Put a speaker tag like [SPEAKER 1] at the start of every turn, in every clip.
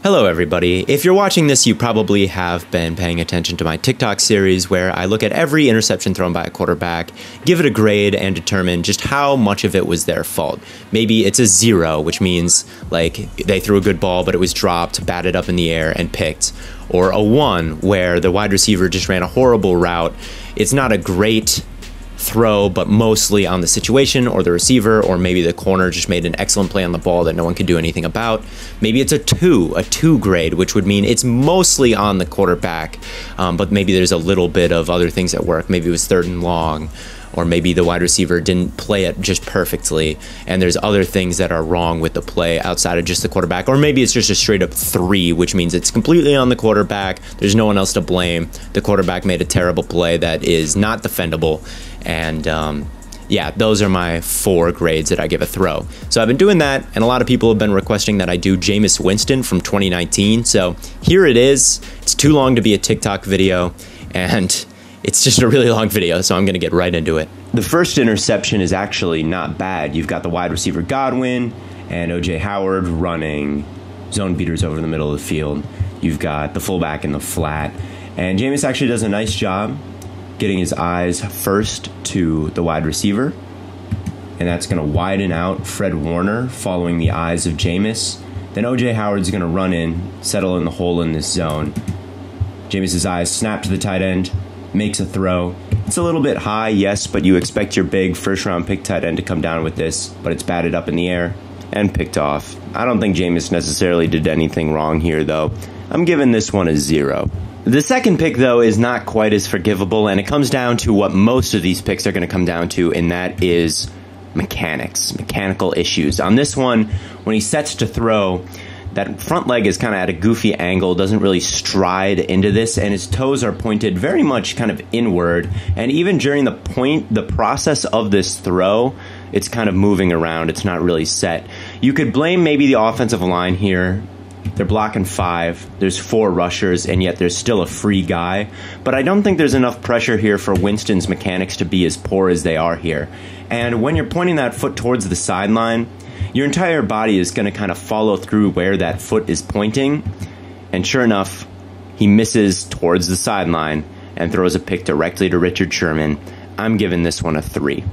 [SPEAKER 1] Hello everybody. If you're watching this, you probably have been paying attention to my TikTok series where I look at every interception thrown by a quarterback, give it a grade, and determine just how much of it was their fault. Maybe it's a 0, which means like they threw a good ball but it was dropped, batted up in the air, and picked. Or a 1, where the wide receiver just ran a horrible route. It's not a great throw, but mostly on the situation or the receiver, or maybe the corner just made an excellent play on the ball that no one could do anything about. Maybe it's a 2 grade, which would mean it's mostly on the quarterback, but maybe there's a little bit of other things at work. Maybe it was 3rd and long, or maybe the wide receiver didn't play it just perfectly, and there's other things that are wrong with the play outside of just the quarterback. Or maybe it's just a straight up 3, which means it's completely on the quarterback. There's no one else to blame. The quarterback made a terrible play that is not defendable. And yeah, those are my 4 grades that I give a throw. So I've been doing that, and a lot of people have been requesting that I do Jameis Winston from 2019. So here it is. It's too long to be a TikTok video, and it's just a really long video, so I'm going to get right into it. The first interception is actually not bad. You've got the wide receiver Godwin and O.J. Howard running zone beaters over the middle of the field. You've got the fullback in the flat, and Jameis actually does a nice job getting his eyes first to the wide receiver, and that's going to widen out Fred Warner following the eyes of Jameis. Then O.J. Howard's going to run in, settle in the hole in this zone. Jameis's eyes snap to the tight end, makes a throw. It's a little bit high, yes, but you expect your big first-round pick tight end to come down with this, but it's batted up in the air and picked off. I don't think Jameis necessarily did anything wrong here, though. I'm giving this one a 0. The second pick, though, is not quite as forgivable, and it comes down to what most of these picks are going to come down to, and that is mechanical issues. On this one, when he sets to throw, that front leg is kind of at a goofy angle, doesn't really stride into this, and his toes are pointed very much kind of inward, and even during the process of this throw, it's kind of moving around. It's not really set. You could blame maybe the offensive line here. They're blocking 5, there's 4 rushers, and yet there's still a free guy. But I don't think there's enough pressure here for Winston's mechanics to be as poor as they are here. And when you're pointing that foot towards the sideline, your entire body is going to kind of follow through where that foot is pointing. And sure enough, he misses towards the sideline and throws a pick directly to Richard Sherman. I'm giving this one a 3.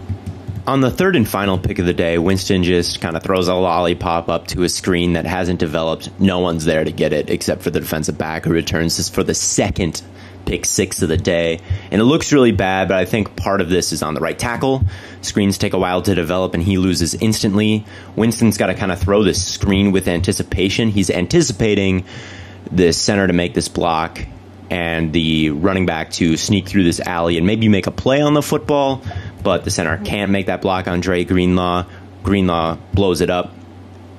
[SPEAKER 1] On the third and final pick of the day, Winston just kind of throws a lollipop up to a screen that hasn't developed. No one's there to get it except for the defensive back, who returns this for the second pick 6 of the day. And it looks really bad, but I think part of this is on the right tackle. Screens take a while to develop, and he loses instantly. Winston's got to kind of throw this screen with anticipation. He's anticipating the center to make this block and the running back to sneak through this alley and maybe make a play on the football, but the center can't make that block on Dre Greenlaw. Greenlaw blows it up.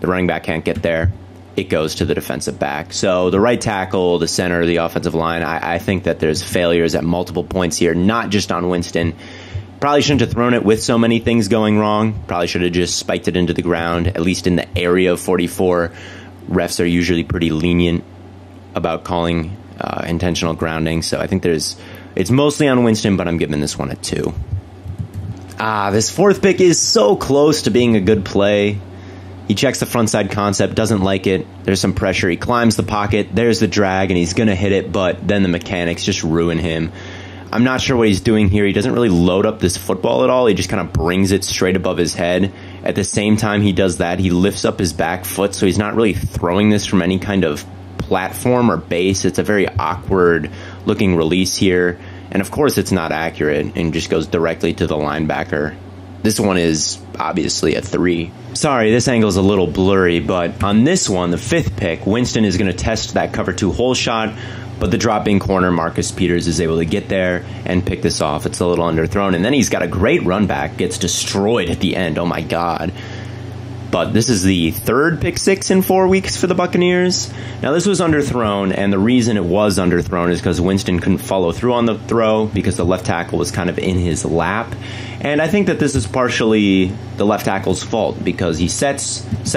[SPEAKER 1] The running back can't get there. It goes to the defensive back. So the right tackle, the center, the offensive line, I think that there's failures at multiple points here, not just on Winston. Probably shouldn't have thrown it with so many things going wrong. Probably should have just spiked it into the ground, at least in the area of 44. Refs are usually pretty lenient about calling intentional grounding, so I think it's mostly on Winston, but I'm giving this one a 2. This fourth pick is so close to being a good play. He checks the frontside concept, doesn't like it. There's some pressure. He climbs the pocket. There's the drag, and he's going to hit it, but then the mechanics just ruin him. I'm not sure what he's doing here. He doesn't really load up this football at all. He just kind of brings it straight above his head. At the same time he does that, he lifts up his back foot, so he's not really throwing this from any kind of platform or base. It's a very awkward looking release here. And of course it's not accurate and just goes directly to the linebacker. This one is obviously a 3. Sorry, this angle is a little blurry, but on this one, the 5th pick, Winston is going to test that cover 2 hole shot, but the dropping corner, Marcus Peters, is able to get there and pick this off. It's a little underthrown, and then he's got a great run back, gets destroyed at the end. Oh my God. But this is the 3rd pick 6 in 4 weeks for the Buccaneers. Now this was underthrown, and the reason it was underthrown is because Winston couldn't follow through on the throw because the left tackle was kind of in his lap. And I think that this is partially the left tackle's fault because he set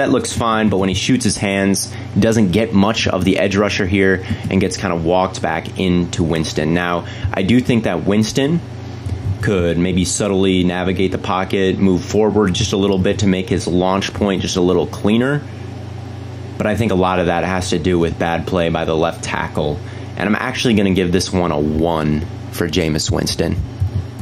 [SPEAKER 1] looks fine, but when he shoots his hands, he doesn't get much of the edge rusher here and gets kind of walked back into Winston. Now, I do think that Winston could maybe subtly navigate the pocket, move forward just a little bit to make his launch point just a little cleaner. but I think a lot of that has to do with bad play by the left tackle. And I'm actually going to give this one a 1 for Jameis Winston.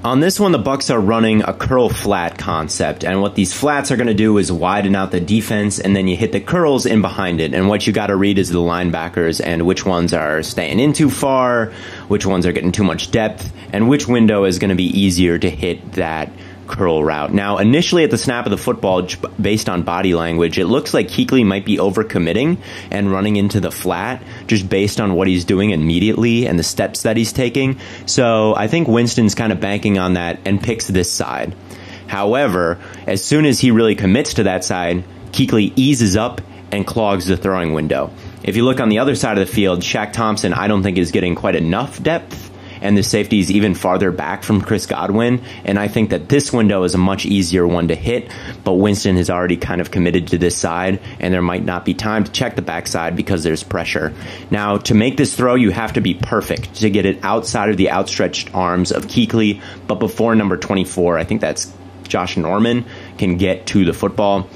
[SPEAKER 1] On this one, the Bucs are running a curl flat concept, and what these flats are going to do is widen out the defense, and then you hit the curls in behind it. And what you got to read is the linebackers and which ones are staying in too far, which ones are getting too much depth, and which window is going to be easier to hit that curl route. Now, initially at the snap of the football, based on body language, it looks like Kuechly might be overcommitting and running into the flat just based on what he's doing immediately and the steps that he's taking. So I think Winston's kind of banking on that and picks this side. However, as soon as he really commits to that side, Kuechly eases up and clogs the throwing window. If you look on the other side of the field, Shaq Thompson I don't think is getting quite enough depth, and the safety is even farther back from Chris Godwin, and I think that this window is a much easier one to hit, but Winston has already kind of committed to this side, and there might not be time to check the backside because there's pressure. Now, to make this throw, you have to be perfect to get it outside of the outstretched arms of Kuechly, but before number 24, I think that's Josh Norman, can get to the football.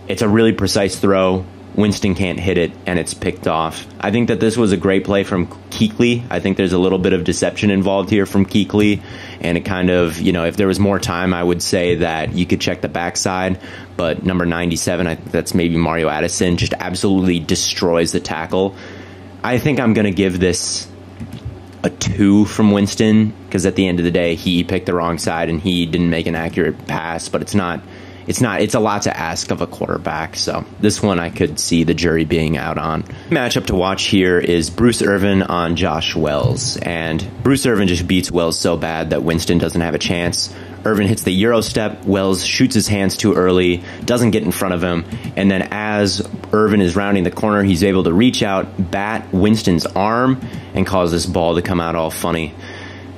[SPEAKER 1] It's a really precise throw. Winston can't hit it, and it's picked off. I think that this was a great play from Kuechly. I think there's a little bit of deception involved here from Kuechly, and it kind of, you know, if there was more time, I would say that you could check the backside, but number 97, I think that's maybe Mario Addison, just absolutely destroys the tackle. I think I'm going to give this a 2 from Winston, because at the end of the day, he picked the wrong side, and he didn't make an accurate pass, but it's a lot to ask of a quarterback, so this one I could see the jury being out on. Matchup to watch here is Bruce Irvin on Josh Wells, and Bruce Irvin just beats Wells so bad that Winston doesn't have a chance. Irvin hits the Euro step, Wells shoots his hands too early, doesn't get in front of him, and then as Irvin is rounding the corner, he's able to reach out, bat Winston's arm, and cause this ball to come out all funny.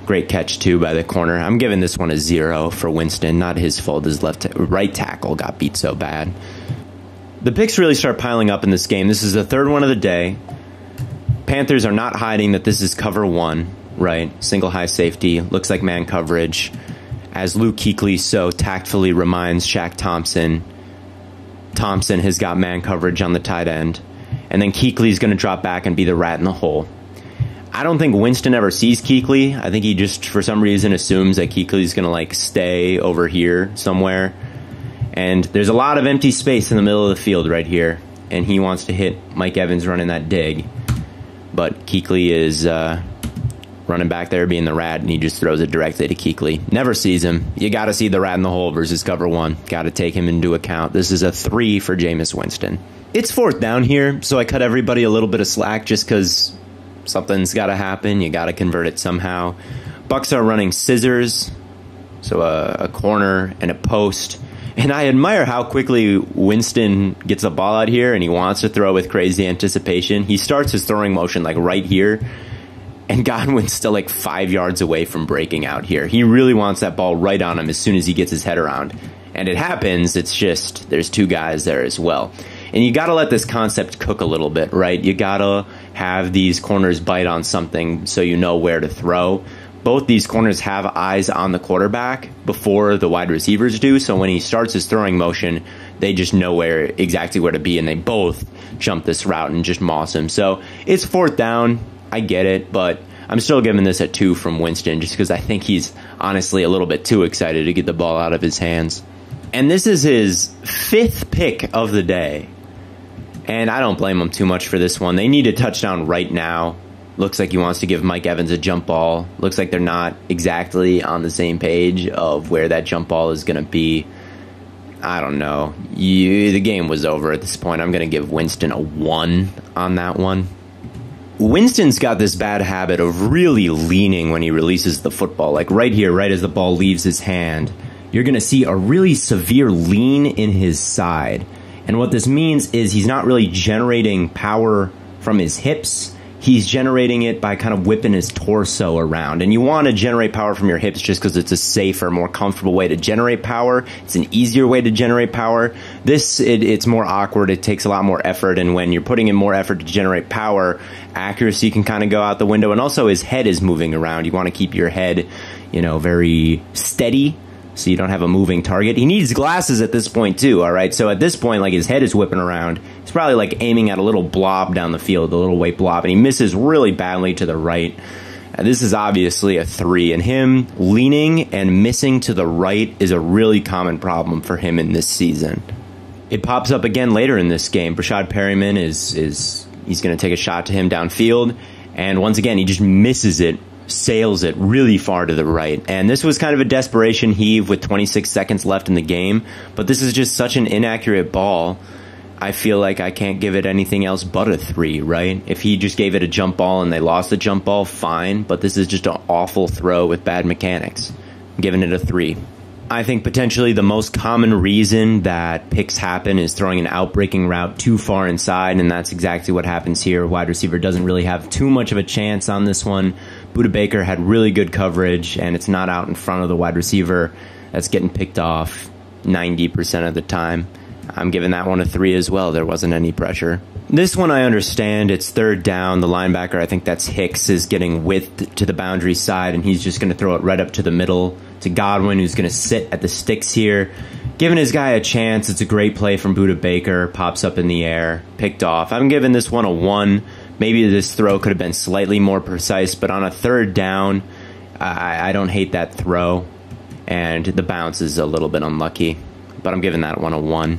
[SPEAKER 1] Great catch, too, by the corner. I'm giving this one a 0 for Winston. Not his fault. His right tackle got beat so bad. The picks really start piling up in this game. This is the third one of the day. Panthers are not hiding that this is cover 1, right? Single high safety. Looks like man coverage. As Luke Kuechly so tactfully reminds Shaq Thompson, Thompson has got man coverage on the tight end. And then Kuechly's going to drop back and be the rat in the hole. I don't think Winston ever sees Kuechly. I think he just, for some reason, assumes that Kuechly's going to, like, stay over here somewhere. And there's a lot of empty space in the middle of the field right here. And he wants to hit Mike Evans running that dig. But Kuechly is running back there being the rat, and he just throws it directly to Kuechly. Never sees him. You got to see the rat in the hole versus cover 1. Got to take him into account. This is a 3 for Jameis Winston. It's 4th down here, so I cut everybody a little bit of slack just because something's got to happen. You got to convert it somehow. Bucs are running scissors, so a corner and a post. And I admire how quickly Winston gets the ball out here, and he wants to throw with crazy anticipation. He starts his throwing motion like right here, and Godwin's still like 5 yards away from breaking out here. He really wants that ball right on him as soon as he gets his head around. And it happens. It's just there's 2 guys there as well. And you got to let this concept cook a little bit, right? You got to have these corners bite on something so you know where to throw. Both these corners have eyes on the quarterback before the wide receivers do, so when he starts his throwing motion, they just know exactly where to be, and they both jump this route and just moss him. So it's 4th down. I get it, but I'm still giving this a 2 from Winston just because I think he's honestly a little bit too excited to get the ball out of his hands. And this is his 5th pick of the day. And I don't blame him too much for this one. They need a touchdown right now. Looks like he wants to give Mike Evans a jump ball. Looks like they're not exactly on the same page of where that jump ball is going to be. I don't know. The game was over at this point. I'm going to give Winston a 1 on that one. Winston's got this bad habit of really leaning when he releases the football. Like right here, right as the ball leaves his hand, you're going to see a really severe lean in his side. And what this means is he's not really generating power from his hips. He's generating it by kind of whipping his torso around. And you want to generate power from your hips just because it's a safer, more comfortable way to generate power. It's an easier way to generate power. It's more awkward. It takes a lot more effort. And when you're putting in more effort to generate power, accuracy can kind of go out the window. And also his head is moving around. You want to keep your head, very steady so you don't have a moving target. He needs glasses at this point too, all right? So at this point, like, his head is whipping around. He's probably like aiming at a little blob down the field, a little white blob, and he misses really badly to the right. This is obviously a 3, and him leaning and missing to the right is a really common problem for him in this season. It pops up again later in this game. Brashad Perryman he's going to take a shot to him downfield, and once again, he just misses it, sails it really far to the right. And this was kind of a desperation heave with 26 seconds left in the game, but this is just such an inaccurate ball. I feel like I can't give it anything else but a 3, right? If he just gave it a jump ball and they lost the jump ball, fine, but this is just an awful throw with bad mechanics. I'm giving it a 3. I think potentially the most common reason that picks happen is throwing an outbreaking route too far inside, and that's exactly what happens here. Wide receiver doesn't really have too much of a chance on this one. Budda Baker had really good coverage, and it's not out in front of the wide receiver. That's getting picked off 90% of the time. I'm giving that one a 3 as well. There wasn't any pressure. This one I understand. It's third down. The linebacker, I think that's Hicks, is getting width to the boundary side, and he's just going to throw it right up to the middle to Godwin, who's going to sit at the sticks here. Giving his guy a chance. It's a great play from Budda Baker. Pops up in the air. Picked off. I'm giving this one a 1. Maybe this throw could have been slightly more precise, but on a third down, I don't hate that throw. And the bounce is a little bit unlucky, but I'm giving that one a 1.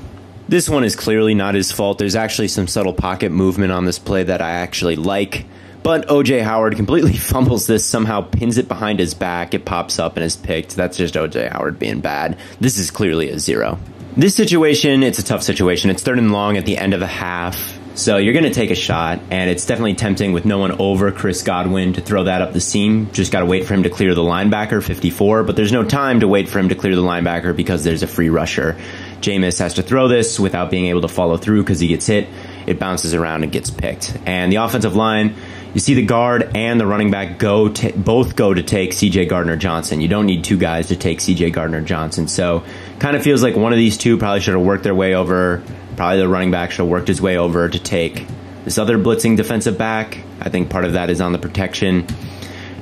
[SPEAKER 1] This one is clearly not his fault. There's actually some subtle pocket movement on this play that I actually like. But O.J. Howard completely fumbles this, somehow pins it behind his back. It pops up and is picked. That's just O.J. Howard being bad. This is clearly a 0. This situation, it's a tough situation. It's 3rd and long at the end of a half. So you're going to take a shot, and it's definitely tempting with no one over Chris Godwin to throw that up the seam. Just got to wait for him to clear the linebacker, 54. But there's no time to wait for him to clear the linebacker because there's a free rusher. Jameis has to throw this without being able to follow through because he gets hit. It bounces around and gets picked. And the offensive line, you see the guard and the running back both go to take C.J. Gardner-Johnson. You don't need 2 guys to take C.J. Gardner-Johnson. So kind of feels like one of these 2 probably should have worked their way over. Probably the running back should have worked his way over to take this other blitzing defensive back. I think part of that is on the protection.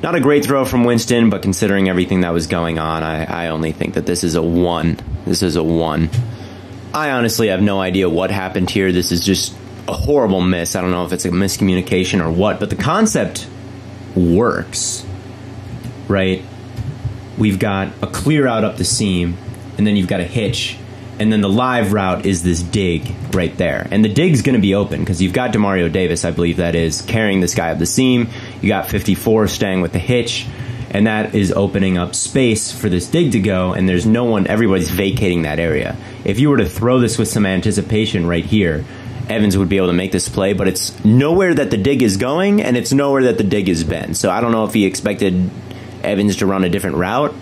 [SPEAKER 1] Not a great throw from Winston, but considering everything that was going on, I only think that this is a 1. This is a 1. I honestly have no idea what happened here. This is just a horrible miss. I don't know if it's a miscommunication or what, but the concept works, right? We've got a clear out up the seam, and then you've got a hitch, and then the live route is this dig right there. And the dig's going to be open because you've got Demario Davis, I believe that is, carrying this guy up the seam. You got 54 staying with the hitch, and that is opening up space for this dig to go, and there's no one, everybody's vacating that area. If you were to throw this with some anticipation right here, Evans would be able to make this play, but it's nowhere that the dig is going, and it's nowhere that the dig has been. So I don't know if he expected Evans to run a different route,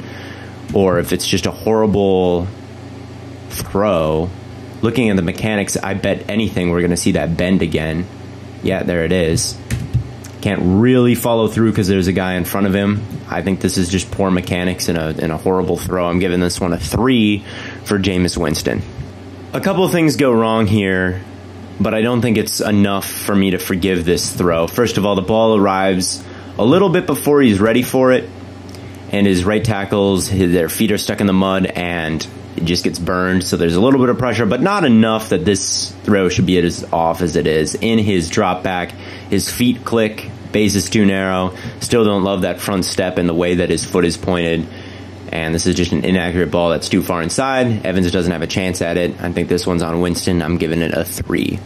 [SPEAKER 1] or if it's just a horrible throw. Looking at the mechanics, I bet anything we're going to see that bend again. Yeah, there it is. Can't really follow through because there's a guy in front of him. I think this is just poor mechanics and a horrible throw. I'm giving this one a 3 for Jameis Winston. A couple of things go wrong here, but I don't think it's enough for me to forgive this throw. First of all, the ball arrives a little bit before he's ready for it, and his right tackles, their feet are stuck in the mud, and it just gets burned. So there's a little bit of pressure, but not enough that this throw should be as off as it is. In his drop back, his feet click, base is too narrow. Still don't love that front step and the way that his foot is pointed. And this is just an inaccurate ball that's too far inside. Evans doesn't have a chance at it. I think this one's on Winston. I'm giving it a 3.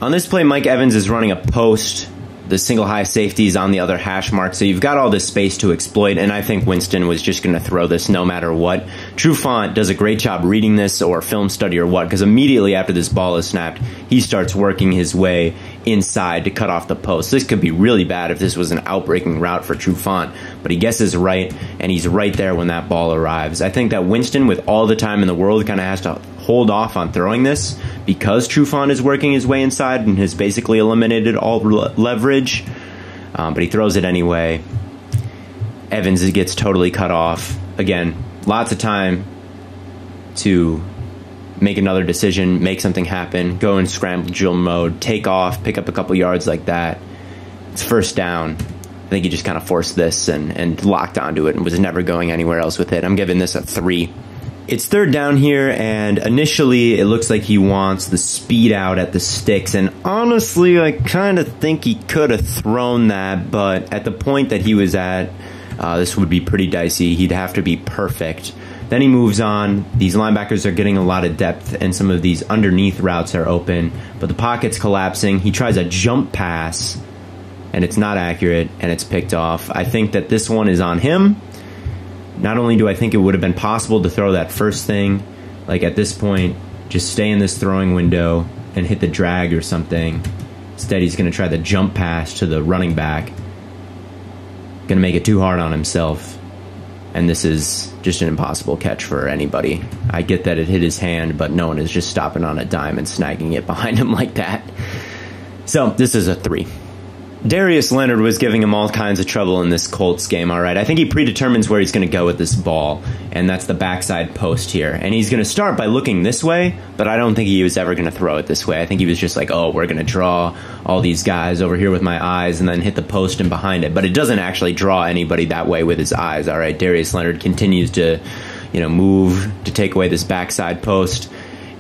[SPEAKER 1] On this play, Mike Evans is running a post. The single high safety is on the other hash mark, so you've got all this space to exploit, and I think Winston was just going to throw this no matter what. Trufant does a great job reading this, or film study or what, because immediately after this ball is snapped, he starts working his way inside to cut off the post. This could be really bad if this was an outbreaking route for Trufant, but he guesses right, and he's right there when that ball arrives. I think that Winston, with all the time in the world, kind of has to hold off on throwing this because Trufant is working his way inside and has basically eliminated all leverage, but he throws it anyway. Evans gets totally cut off. Again, lots of time to make another decision, make something happen, go in scramble mode, take off, pick up a couple yards like that. It's first down. I think he just kind of forced this and locked onto it and was never going anywhere else with it. I'm giving this a 3. It's third down here, and initially it looks like he wants the speed out at the sticks, and honestly I kind of think he could have thrown that, but at the point that he was at, this would be pretty dicey. He'd have to be perfect. Then he moves on. These linebackers are getting a lot of depth, and some of these underneath routes are open, but the pocket's collapsing. He tries a jump pass, and it's not accurate, and it's picked off. I think that this one is on him. Not only do I think it would have been possible to throw that first thing, like at this point, just stay in this throwing window and hit the drag or something. Instead, he's going to try the jump pass to the running back. Going to make it too hard on himself. And this is just an impossible catch for anybody. I get that it hit his hand, but no one is just stopping on a dime and snagging it behind him like that. So, this is a 3. Darius Leonard was giving him all kinds of trouble in this Colts game, all right? I think he predetermines where he's going to go with this ball, and that's the backside post here. And he's going to start by looking this way, but I don't think he was ever going to throw it this way. I think he was just like, oh, we're going to draw all these guys over here with my eyes and then hit the post and behind it. But it doesn't actually draw anybody that way with his eyes, all right? Darius Leonard continues to, move to take away this backside post.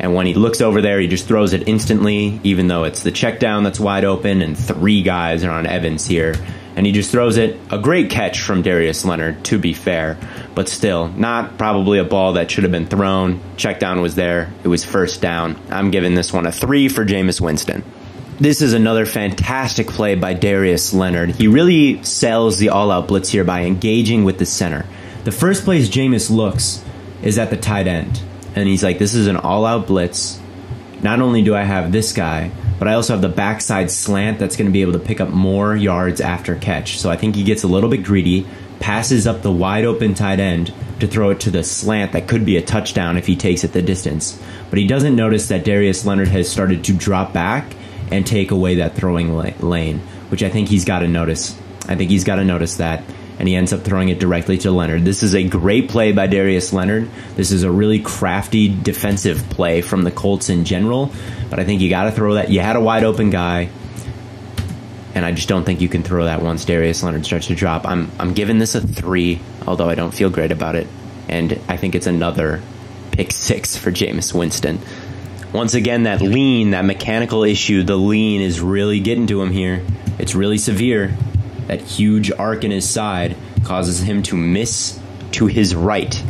[SPEAKER 1] And when he looks over there, he just throws it instantly, even though it's the check down that's wide open and 3 guys are on Evans here. And he just throws it. A great catch from Darius Leonard, to be fair. But still, not probably a ball that should have been thrown. Check down was there. It was first down. I'm giving this one a 3 for Jameis Winston. This is another fantastic play by Darius Leonard. He really sells the all-out blitz here by engaging with the center. The first place Jameis looks is at the tight end. And he's like, this is an all-out blitz. Not only do I have this guy, but I also have the backside slant that's going to be able to pick up more yards after catch. So I think he gets a little bit greedy, passes up the wide-open tight end to throw it to the slant that could be a touchdown if he takes it the distance. But he doesn't notice that Darius Leonard has started to drop back and take away that throwing lane, which I think he's got to notice. I think he's got to notice that. And he ends up throwing it directly to Leonard. This is a great play by Darius Leonard. This is a really crafty defensive play from the Colts in general. But I think you got to throw that. You had a wide open guy. And I just don't think you can throw that once Darius Leonard starts to drop. I'm giving this a 3, although I don't feel great about it. And I think it's another pick 6 for Jameis Winston. Once again, that lean, that mechanical issue, the lean is really getting to him here. It's really severe. That huge arc in his side causes him to miss to his right.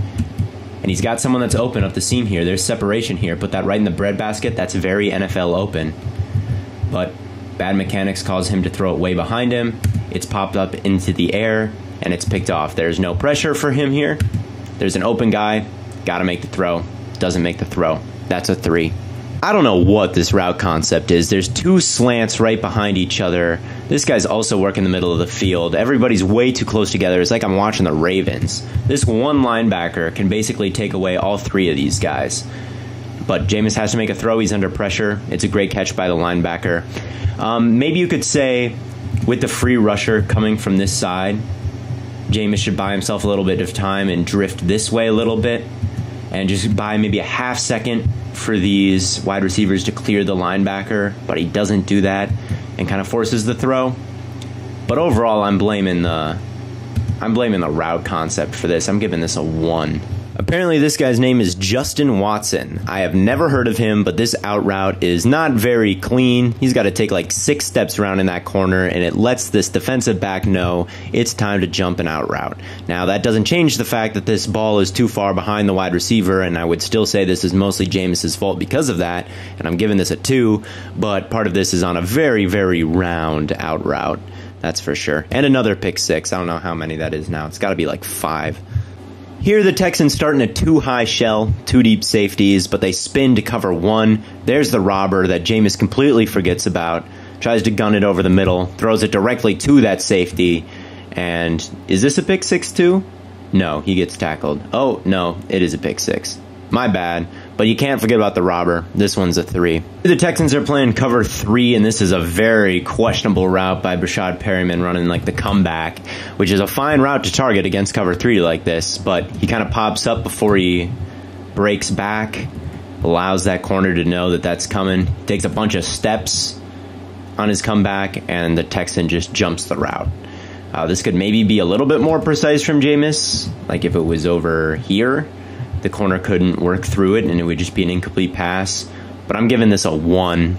[SPEAKER 1] And he's got someone that's open up the seam here. There's separation here. Put that right in the breadbasket. That's very NFL open. But bad mechanics cause him to throw it way behind him. It's popped up into the air, and it's picked off. There's no pressure for him here. There's an open guy. Got to make the throw. Doesn't make the throw. That's a 3. I don't know what this route concept is. There's 2 slants right behind each other. This guy's also working the middle of the field. Everybody's way too close together. It's like I'm watching the Ravens. This one linebacker can basically take away all 3 of these guys. But Jameis has to make a throw. He's under pressure. It's a great catch by the linebacker. Maybe you could say with the free rusher coming from this side, Jameis should buy himself a little bit of time and drift this way a little bit and just buy maybe a half second for these wide receivers to clear the linebacker, but he doesn't do that and kind of forces the throw. But overall, I'm blaming the route concept for this. I'm giving this a 1. Apparently, this guy's name is Justin Watson. I have never heard of him, but this out route is not very clean. He's got to take like 6 steps around in that corner, and it lets this defensive back know it's time to jump an out route. Now, that doesn't change the fact that this ball is too far behind the wide receiver, and I would still say this is mostly Jameis's fault because of that, and I'm giving this a 2, but part of this is on a very, very round out route. That's for sure. And another pick 6. I don't know how many that is now. It's got to be like 5. Here the Texans starting a 2-high shell, 2 deep safeties, but they spin to cover 1. There's the robber that Jameis completely forgets about. Tries to gun it over the middle, throws it directly to that safety. And is this a pick 6 too? No, he gets tackled. Oh, no, it is a pick 6. My bad. But you can't forget about the robber. This one's a 3. The Texans are playing cover 3, and this is a very questionable route by Brashad Perryman running like the comeback, which is a fine route to target against cover 3 like this, but he kind of pops up before he breaks back, allows that corner to know that that's coming, takes a bunch of steps on his comeback, and the Texan just jumps the route. This could maybe be a little bit more precise from Jameis, like if it was over here. the corner couldn't work through it and it would just be an incomplete pass. But I'm giving this a 1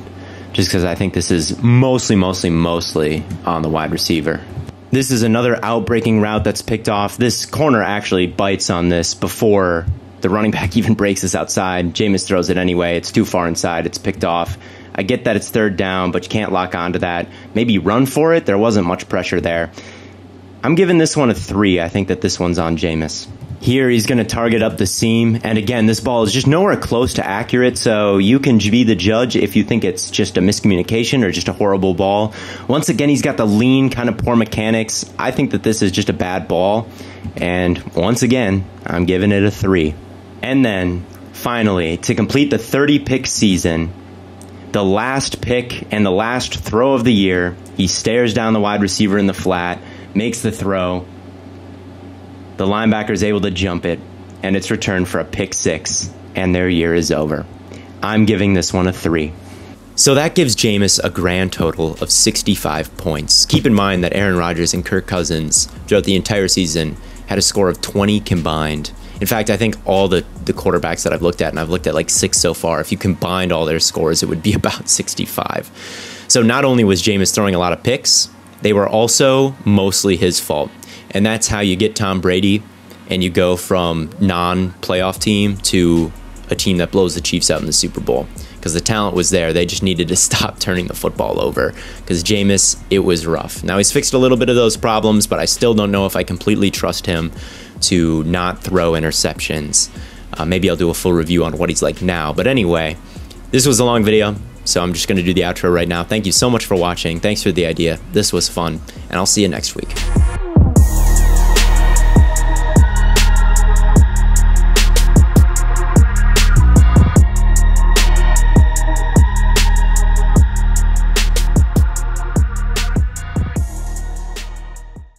[SPEAKER 1] just because I think this is mostly on the wide receiver. This is another outbreaking route that's picked off. This corner actually bites on this before the running back even breaks this outside. Jameis throws it anyway. It's too far inside. It's picked off. I get that it's 3rd down, but you can't lock onto that. Maybe run for it. There wasn't much pressure there. I'm giving this one a 3. I think that this one's on Jameis. Here he's going to target up the seam, and again, this ball is just nowhere close to accurate, so you can be the judge if you think it's just a miscommunication or just a horrible ball. Once again, he's got the lean, kind of poor mechanics. I think that this is just a bad ball, and once again, I'm giving it a 3. And then, finally, to complete the 30-pick season, the last pick and the last throw of the year, he stares down the wide receiver in the flat, makes the throw. The linebacker is able to jump it, and it's returned for a pick 6, and their year is over. I'm giving this one a 3. So that gives Jameis a grand total of 65 points. Keep in mind that Aaron Rodgers and Kirk Cousins, throughout the entire season, had a score of 20 combined. In fact, I think all the quarterbacks that I've looked at, and I've looked at like 6 so far, if you combined all their scores, it would be about 65. So not only was Jameis throwing a lot of picks, they were also mostly his fault. And that's how you get Tom Brady and you go from non-playoff team to a team that blows the Chiefs out in the Super Bowl. Because the talent was there. They just needed to stop turning the football over. Because Jameis, it was rough. Now, he's fixed a little bit of those problems, but I still don't know if I completely trust him to not throw interceptions. Maybe I'll do a full review on what he's like now. But anyway, this was a long video, so I'm just going to do the outro right now. Thank you so much for watching. Thanks for the idea. This was fun, and I'll see you next week.